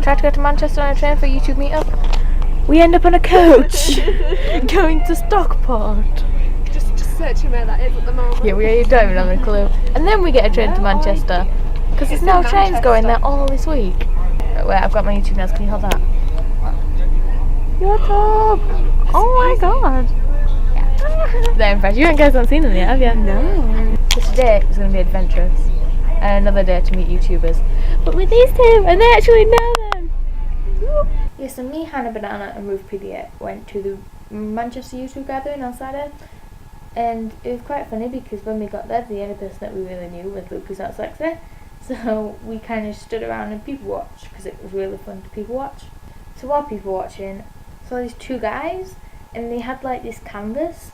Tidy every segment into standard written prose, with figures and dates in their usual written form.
tried to go to Manchester on a train for a YouTube meetup. We end up on a coach going to Stockport. Just searching where that is at the moment. Yeah, we don't even have a clue. And then we get a train to Manchester because there's no trains going there all this week. Wait, I've got my YouTube now. Can you hold that? YouTube! Oh my god! Yeah. They're impressed. You guys haven't seen them yet, have you? No. So today is going to be adventurous. And another day to meet YouTubers. But with these two, and they actually know them! Yeah, so me, HannaahBannanna and Ruthipedia went to the Manchester YouTube gathering on Saturday. And it was quite funny because when we got there, the only person that we really knew was Lucas not sexy. So we kind of stood around and people watched because it was really fun to people watch. So while people watching, I saw these two guys and they had like this canvas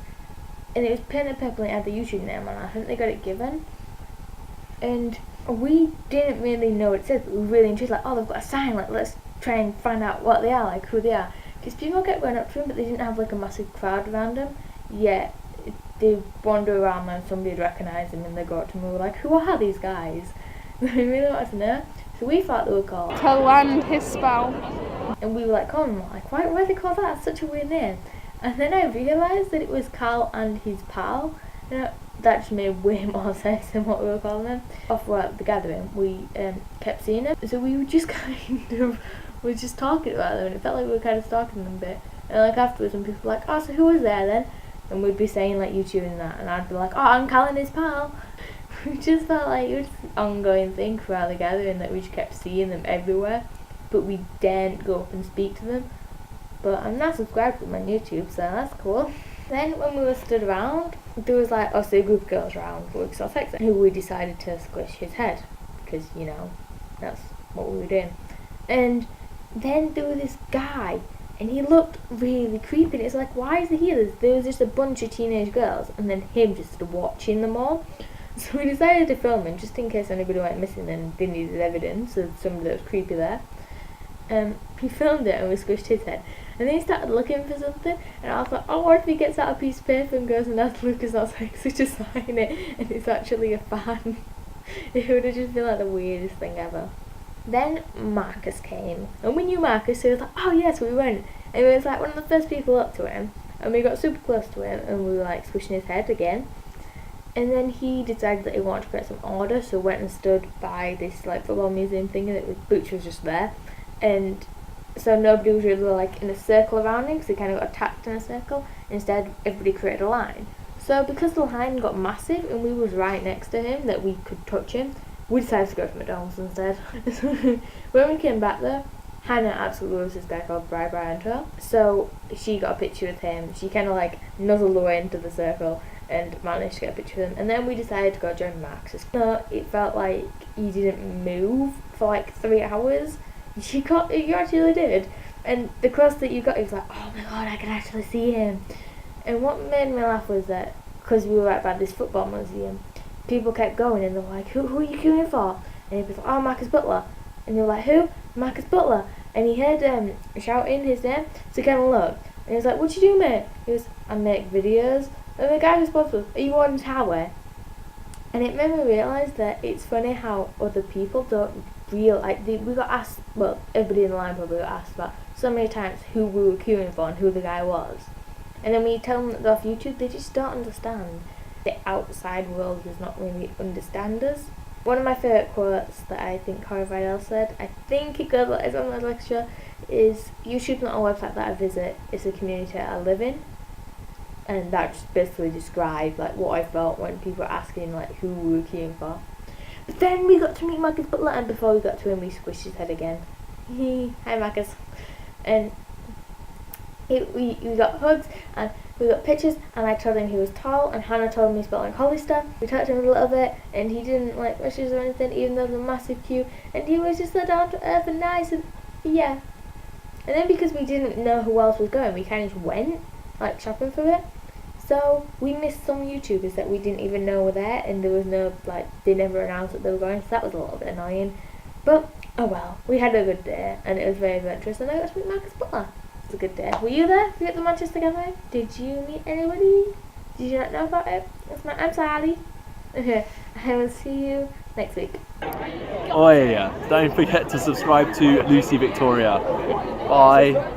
and it was painted purple and it had the YouTube name on it. I think they got it given. And we didn't really know what it said, but we were really intrigued, like, oh, they've got a sign, like, let's try and find out what they are, like, who they are. Because people kept going up to them, but they didn't have, like, a massive crowd around them. Yet, they'd wander around and somebody would recognise them and they'd go up to them and we were like, who are these guys? We really wanted to know. So we thought they were called CalandHisPal. And we were like, oh, like, why are they called that? It's such a weird name. And then I realised that it was Carl and his pal. And that just made way more sense than what we were calling them. Off at the gathering, we kept seeing them. So we were just we were just talking about them and it felt like we were kind of stalking them a bit. And like afterwards when people were like, oh, so who was there then? And we'd be saying like YouTube and that, and I'd be like, oh, I'm CalandHisPal. We just felt like it was an ongoing thing throughout the gathering that we just kept seeing them everywhere, but we daren't go up and speak to them. But I'm not subscribed to them on YouTube, so that's cool. Then when we were stood around, there was like a group of girls around Lucas or sexy, who we decided to squish his head because, you know, that's what we were doing. And then there was this guy and he looked really creepy. It's like, why is he here? There was just a bunch of teenage girls and then him just watching them all. So we decided to film him just in case anybody went missing and they needed evidence of somebody that was creepy there. He filmed it and we squished his head. And then he started looking for something and I thought, oh, what if he gets out a piece of paper and goes and asks Lucas not sexy to sign it and it's actually a fan? It would have just been like the weirdest thing ever. Then Marcus came and we knew Marcus, so he was like, oh yes, we went. And it was like one of the first people up to him and we got super close to him and we were like squishing his head again. And then he decided that he wanted to create some order, so went and stood by this like football museum thing and Butch was just there. And so nobody was really like in a circle around him because he kind of got attacked in a circle. Instead, everybody created a line. So because the line got massive and we was right next to him that we could touch him, we decided to go to McDonald's instead. When we came back there, Hannah absolutely loves this guy called BriBryontour. So she got a picture with him. She kind of like nuzzled away into the circle and managed to get a picture with him. And then we decided to go join Marcus. So it felt like you didn't move for like 3 hours. You actually did. And the closer that you got, it was like, oh my god, I can actually see him. And what made me laugh was that, because we were right by this football museum, people kept going and they were like, who are you queuing for? And he was like, oh, Marcus Butler. And they were like, who? Marcus Butler. And he heard shouting his name, so he kind of looked. And he was like, what you do, mate? He was, I make videos. And the guy responds was, are you on Tower? And it made me realise that it's funny how other people don't we got asked, well, everybody in the line probably got asked about so many times who we were queuing for and who the guy was. And then when you tell them that they're off YouTube, they just don't understand. The outside world does not really understand us. One of my favourite quotes that I think Corey Vidal said, I think it goes like on my lecture, is YouTube's not a website that I visit, it's a community I live in. And that just basically described like what I felt when people were asking like who we were queuing for. But then we got to meet Marcus Butler, and before we got to him, we squished his head again. Hi, Marcus. And we got hugs, and we got pictures, and I told him he was tall, and Hannah told me he spelled like Hollister. We talked to him a little bit, and he didn't like wishes or anything, even though there was a massive queue, and he was just so down to earth and nice, and yeah. And then because we didn't know who else was going, we kind of just went, like, shopping for it. So we missed some YouTubers that we didn't even know were there, and there was no, like, they never announced that they were going, so that was a little bit annoying. But, oh well, we had a good day, and it was very adventurous, and I got to meet Marcus Butler. It was a good day. Were you there? Were you at the Manchester gathering? Did you meet anybody? Did you not know about it? I'm Sally. Okay, I will see you next week. Oh yeah, don't forget to subscribe to LucyyVictoriaa. Bye.